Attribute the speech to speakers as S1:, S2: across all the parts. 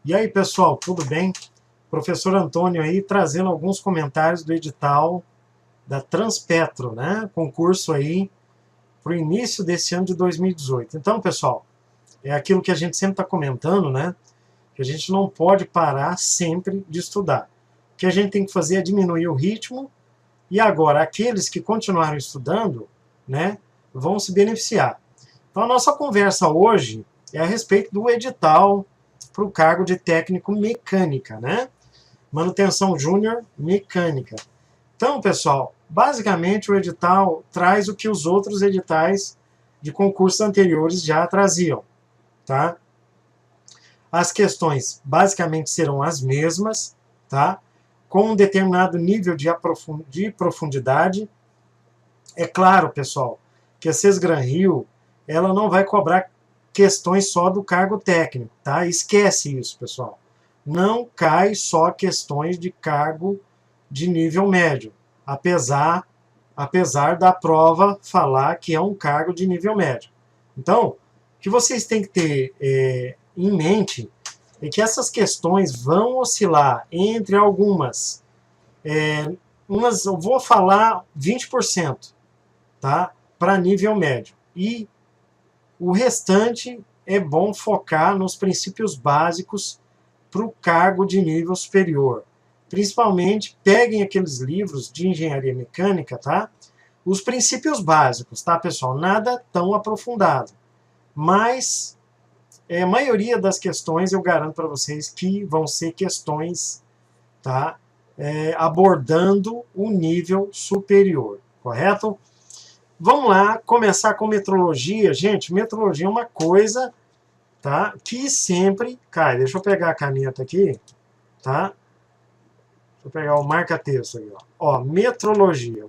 S1: E aí, pessoal, tudo bem? Professor Antônio aí trazendo alguns comentários do edital da Transpetro, né? Concurso aí para o início desse ano de 2018. Então, pessoal, é aquilo que a gente sempre está comentando, né? Que a gente não pode parar sempre de estudar. O que a gente tem que fazer é diminuir o ritmo e agora aqueles que continuaram estudando, né, vão se beneficiar. Então, a nossa conversa hoje é a respeito do edital para o cargo de técnico mecânica, né? Manutenção júnior mecânica. Então, pessoal, basicamente o edital traz o que os outros editais de concursos anteriores já traziam, tá? As questões basicamente serão as mesmas, tá? Com um determinado nível de profundidade. É claro, pessoal, que a Sesgran Rio, ela não vai cobrar questões só do cargo técnico, tá? Esquece isso, pessoal. Não cai só questões de cargo de nível médio, apesar da prova falar que é um cargo de nível médio. Então, o que vocês têm que ter em mente é que essas questões vão oscilar entre algumas, eu vou falar 20%, tá? Para nível médio. E o restante é bom focar nos princípios básicos para o cargo de nível superior. Principalmente, peguem aqueles livros de engenharia mecânica, tá? Os princípios básicos, tá, pessoal? Nada tão aprofundado. Mas a maioria das questões eu garanto para vocês que vão ser questões, tá? Abordando o nível superior, correto? Vamos lá, começar com metrologia. Gente, metrologia é uma coisa, tá, que sempre cai. Deixa eu pegar a caneta aqui, tá? Deixa eu pegar o marca-texto aqui, ó. Metrologia.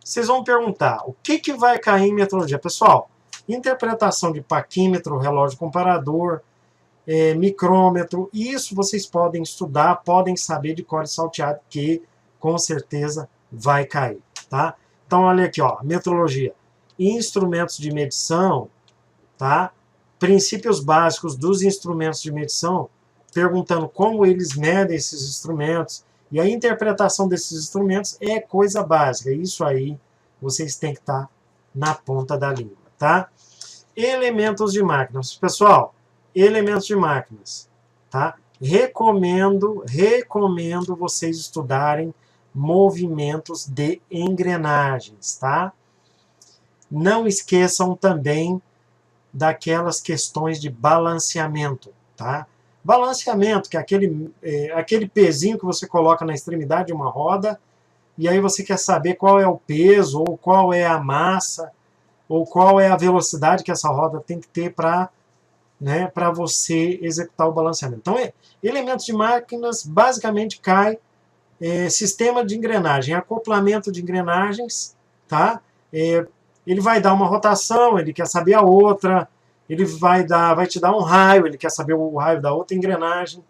S1: Vocês vão perguntar, o que vai cair em metrologia? Pessoal, interpretação de paquímetro, relógio comparador, micrômetro, isso vocês podem estudar, podem saber de cor e salteado, que com certeza vai cair, tá? Então, olha aqui, ó, metrologia. Instrumentos de medição, tá? Princípios básicos dos instrumentos de medição, perguntando como eles medem esses instrumentos, e a interpretação desses instrumentos é coisa básica. Isso aí vocês têm que estar na ponta da língua, tá? Elementos de máquinas. Pessoal, elementos de máquinas, tá? Recomendo vocês estudarem movimentos de engrenagens, tá? Não esqueçam também daquelas questões de balanceamento, tá? Balanceamento, que é aquele pezinho que você coloca na extremidade de uma roda, e aí você quer saber qual é o peso, ou qual é a massa, ou qual é a velocidade que essa roda tem que ter para, né, para você executar o balanceamento. Então, elementos de máquinas basicamente cai sistema de engrenagem, acoplamento de engrenagens, tá? Ele vai dar uma rotação, ele quer saber a outra, ele vai te dar um raio, ele quer saber o raio da outra engrenagem,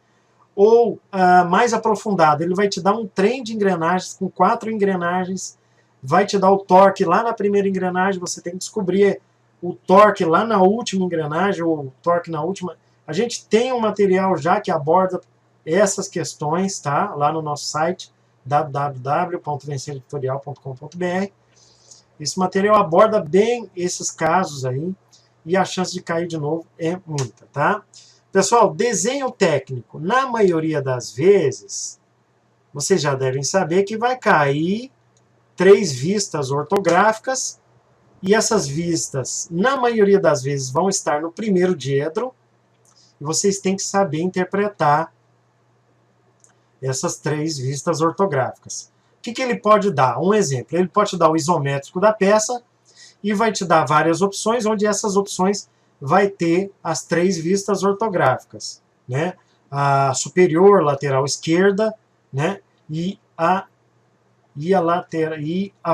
S1: ou mais aprofundado, ele vai te dar um trem de engrenagens com 4 engrenagens, vai te dar o torque lá na primeira engrenagem, você tem que descobrir o torque lá na última engrenagem, ou o torque na última. A gente tem um material já que aborda essas questões, tá? Lá no nosso site, www.vencereditorial.com.br. Esse material aborda bem esses casos aí, e a chance de cair de novo é muita, tá? Pessoal, desenho técnico, na maioria das vezes, vocês já devem saber que vai cair 3 vistas ortográficas, e essas vistas, na maioria das vezes, vão estar no primeiro diedro, e vocês têm que saber interpretar essas 3 vistas ortográficas. O que ele pode dar? Um exemplo, ele pode te dar o isométrico da peça, e vai te dar várias opções, onde essas opções vai ter as 3 vistas ortográficas, né? A superior, lateral esquerda, né? E a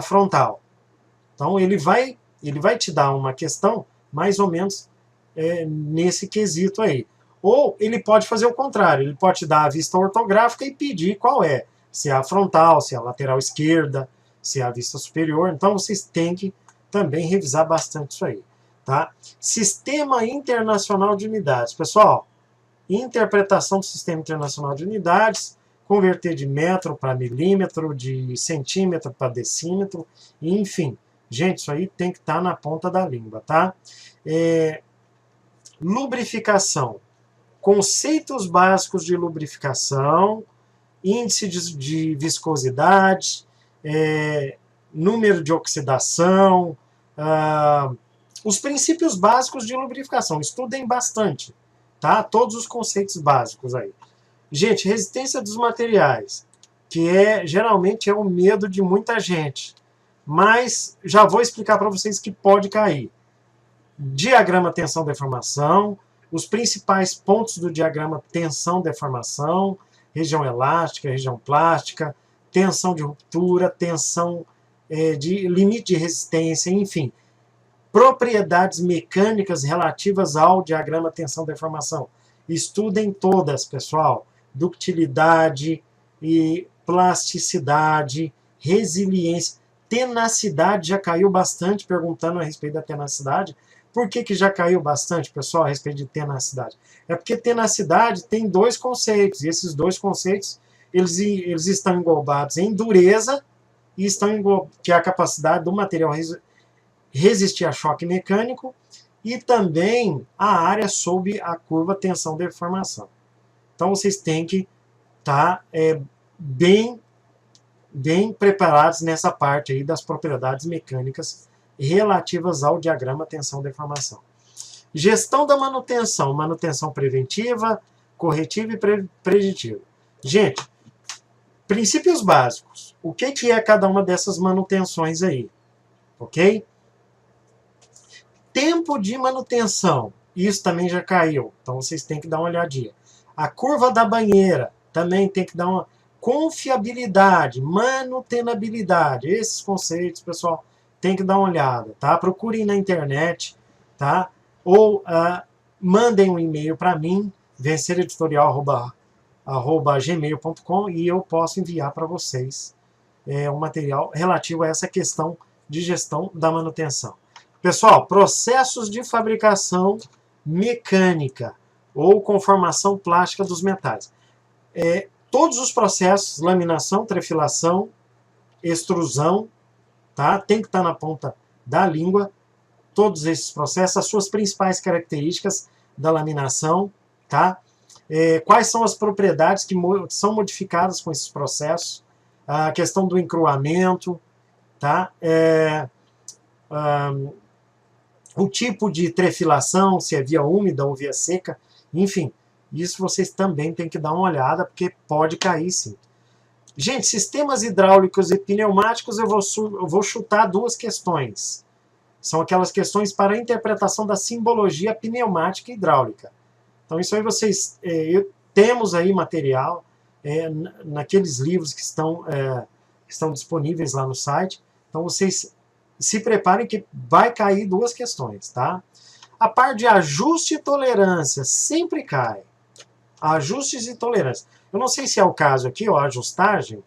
S1: frontal. Então ele vai te dar uma questão mais ou menos nesse quesito aí. Ou ele pode fazer o contrário, ele pode te dar a vista ortográfica e pedir qual é, se é a frontal, se é a lateral esquerda, se é a vista superior. Então vocês têm que também revisar bastante isso aí, tá? Sistema Internacional de Unidades. Pessoal, interpretação do Sistema Internacional de Unidades, converter de metro para milímetro, de centímetro para decímetro, enfim. Gente, isso aí tem que estar na ponta da língua, tá? Lubrificação. Conceitos básicos de lubrificação, índice de viscosidade, número de oxidação, os princípios básicos de lubrificação. Estudem bastante, tá? Todos os conceitos básicos aí. Gente, resistência dos materiais, que geralmente é o medo de muita gente, mas já vou explicar para vocês que pode cair. Diagrama tensão-deformação, os principais pontos do diagrama tensão-deformação, região elástica, região plástica, tensão de ruptura, tensão de limite de resistência, enfim. Propriedades mecânicas relativas ao diagrama tensão-deformação. Estudem todas, pessoal. Ductilidade, e plasticidade, resiliência. Tenacidade já caiu bastante, perguntando a respeito da tenacidade. Por que já caiu bastante, pessoal, a respeito de tenacidade? É porque tenacidade tem dois conceitos, e esses dois conceitos eles estão englobados em dureza, e que é a capacidade do material resistir a choque mecânico, e também a área sob a curva tensão-deformação. Então vocês têm que estar bem preparados nessa parte aí das propriedades mecânicas relativas ao diagrama tensão-deformação. Gestão da manutenção, manutenção preventiva, corretiva e preditiva. Gente, princípios básicos. O que é cada uma dessas manutenções aí? Ok? Tempo de manutenção. Isso também já caiu. Então vocês têm que dar uma olhadinha. A curva da banheira também tem que dar uma confiabilidade, manutenabilidade. Esses conceitos, pessoal, tem que dar uma olhada, tá? Procurem na internet, tá? Ou mandem um e-mail para mim, vencereditorial@gmail.com, e eu posso enviar para vocês um material relativo a essa questão de gestão da manutenção. Pessoal, processos de fabricação mecânica ou conformação plástica dos metais. Todos os processos, laminação, trefilação, extrusão, tá? Tem que estar na ponta da língua, todos esses processos, as suas principais características da laminação, tá? Quais são as propriedades que são modificadas com esses processos, a questão do encruamento, tá? O tipo de trefilação, se é via úmida ou via seca, enfim, isso vocês também têm que dar uma olhada, porque pode cair sim. Gente, sistemas hidráulicos e pneumáticos, eu vou chutar duas questões. São aquelas questões para a interpretação da simbologia pneumática e hidráulica. Então isso aí vocês... temos aí material naqueles livros que estão disponíveis lá no site. Então vocês se preparem que vai cair duas questões, tá? A parte de ajuste e tolerância sempre cai. Ajustes e tolerância. Eu não sei se é o caso aqui, ó, ajustagem,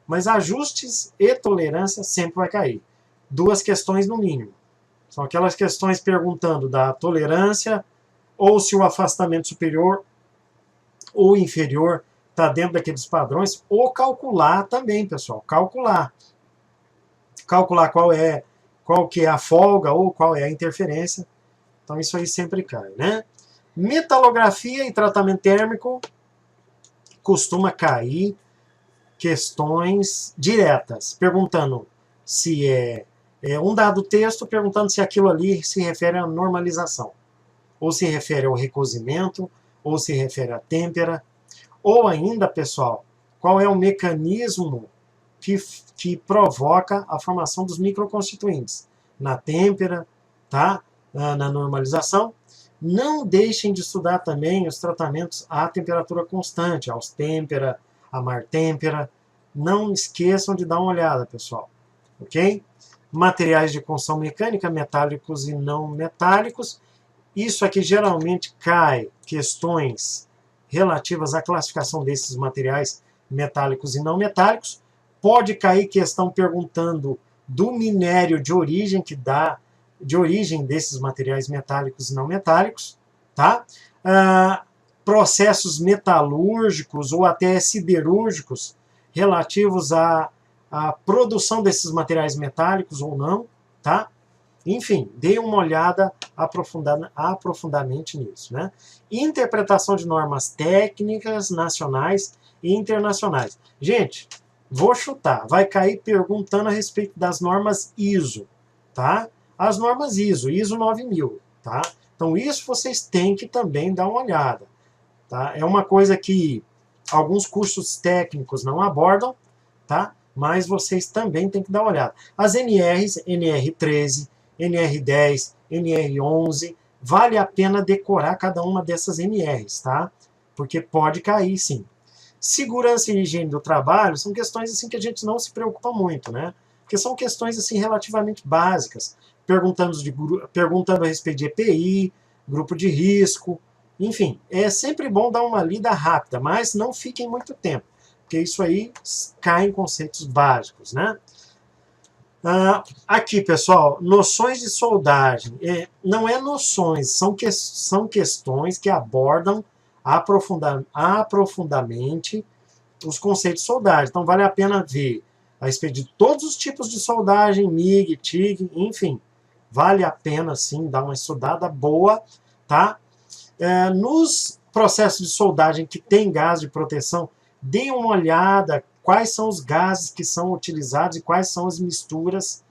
S1: mas ajustes e tolerância sempre vai cair. Duas questões no mínimo. São aquelas questões perguntando da tolerância, ou se o afastamento superior ou inferior está dentro daqueles padrões, ou calcular também, pessoal. Calcular qual que é a folga ou qual é a interferência. Então isso aí sempre cai, né? Metalografia e tratamento térmico costuma cair questões diretas, perguntando se um dado texto, perguntando se aquilo ali se refere à normalização, ou se refere ao recozimento, ou se refere à têmpera, ou ainda, pessoal, qual é o mecanismo que provoca a formação dos microconstituintes na têmpera, tá? Na normalização. Não deixem de estudar também os tratamentos à temperatura constante, austêmpera, amartêmpera. Não esqueçam de dar uma olhada, pessoal. Ok? Materiais de construção mecânica, metálicos e não metálicos. Isso aqui geralmente cai questões relativas à classificação desses materiais metálicos e não metálicos. Pode cair questão perguntando do minério de origem, de origem desses materiais metálicos e não metálicos, tá? processos metalúrgicos ou até siderúrgicos relativos à produção desses materiais metálicos ou não, tá? Enfim, dê uma olhada aprofundadamente nisso, né? Interpretação de normas técnicas nacionais e internacionais. Gente, vou chutar, vai cair perguntando a respeito das normas ISO, tá? As normas ISO 9000, tá? Então isso vocês têm que também dar uma olhada, tá? É uma coisa que alguns cursos técnicos não abordam, tá? Mas vocês também têm que dar uma olhada. As NRs, NR13, NR10, NR11, vale a pena decorar cada uma dessas NRs, tá? Porque pode cair, sim. Segurança e higiene do trabalho são questões assim que a gente não se preocupa muito, né? Porque são questões assim relativamente básicas, perguntando a respeito de EPI, grupo de risco, enfim, é sempre bom dar uma lida rápida, mas não fiquem muito tempo, porque isso aí cai em conceitos básicos, né? Aqui, pessoal, noções de soldagem. Não é noções, são questões que abordam aprofundadamente os conceitos de soldagem. Então, vale a pena ver a respeito de todos os tipos de soldagem, MIG, TIG, enfim. Vale a pena, sim, dar uma estudada boa, tá? Nos processos de soldagem que tem gás de proteção, dê uma olhada quais são os gases que são utilizados e quais são as misturas,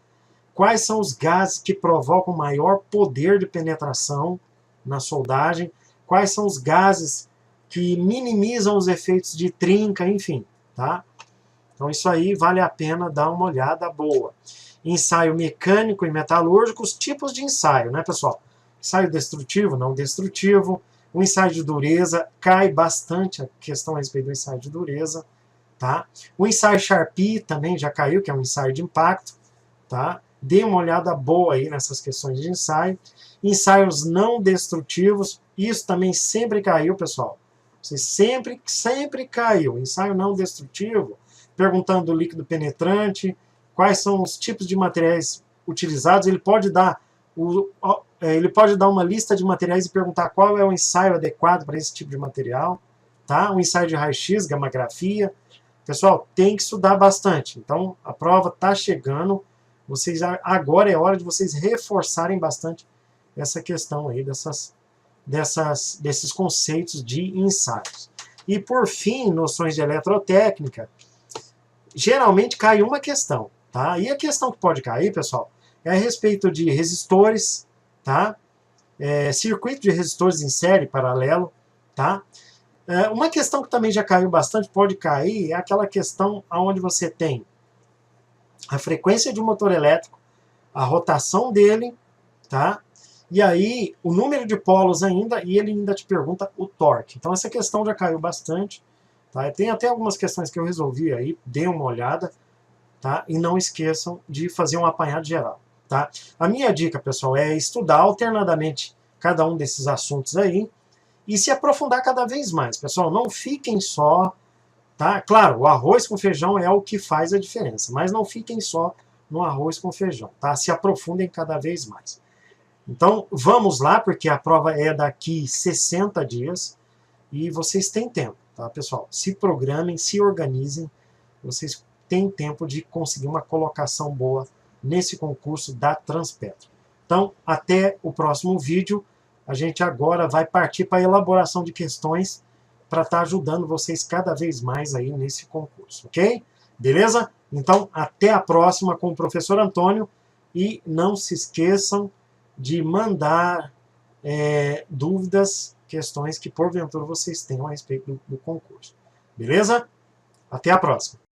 S1: quais são os gases que provocam maior poder de penetração na soldagem, quais são os gases que minimizam os efeitos de trinca, enfim, tá? Então isso aí vale a pena dar uma olhada boa. Ensaio mecânico e metalúrgico, os tipos de ensaio, né, pessoal? Ensaio destrutivo, não destrutivo. O ensaio de dureza, cai bastante a questão a respeito do ensaio de dureza, tá? O ensaio Charpy também já caiu, que é um ensaio de impacto, tá? Dê uma olhada boa aí nessas questões de ensaio. Ensaios não destrutivos, isso também sempre caiu, pessoal. Você sempre caiu. Ensaio não destrutivo, perguntando do líquido penetrante, quais são os tipos de materiais utilizados. Ele pode dar uma lista de materiais e perguntar qual é o ensaio adequado para esse tipo de material, tá? Um ensaio de raio-x, gammagrafia. Pessoal, tem que estudar bastante. Então, a prova está chegando. Agora é hora de vocês reforçarem bastante essa questão aí desses conceitos de ensaios. E, por fim, noções de eletrotécnica. Geralmente cai uma questão, tá? E a questão que pode cair, pessoal, é a respeito de resistores, tá? Circuito de resistores em série, paralelo, tá? Uma questão que também já caiu bastante, pode cair, é aquela questão onde você tem a frequência de um motor elétrico, a rotação dele, tá? E aí o número de polos ainda, e ele ainda te pergunta o torque. Então essa questão já caiu bastante, tá? Tem até algumas questões que eu resolvi aí, dê uma olhada, tá? E não esqueçam de fazer um apanhado geral, tá? A minha dica, pessoal, é estudar alternadamente cada um desses assuntos aí e se aprofundar cada vez mais. Pessoal, não fiquem só, tá? Claro, o arroz com feijão é o que faz a diferença, mas não fiquem só no arroz com feijão, tá? Se aprofundem cada vez mais. Então, vamos lá, porque a prova é daqui 60 dias e vocês têm tempo, tá, pessoal? Se programem, se organizem, vocês têm tempo de conseguir uma colocação boa nesse concurso da Transpetro. Então, até o próximo vídeo. A gente agora vai partir para a elaboração de questões para estar ajudando vocês cada vez mais aí nesse concurso, ok? Beleza? Então, até a próxima com o professor Antônio e não se esqueçam de mandar dúvidas, questões que porventura vocês tenham a respeito do concurso. Beleza? Até a próxima!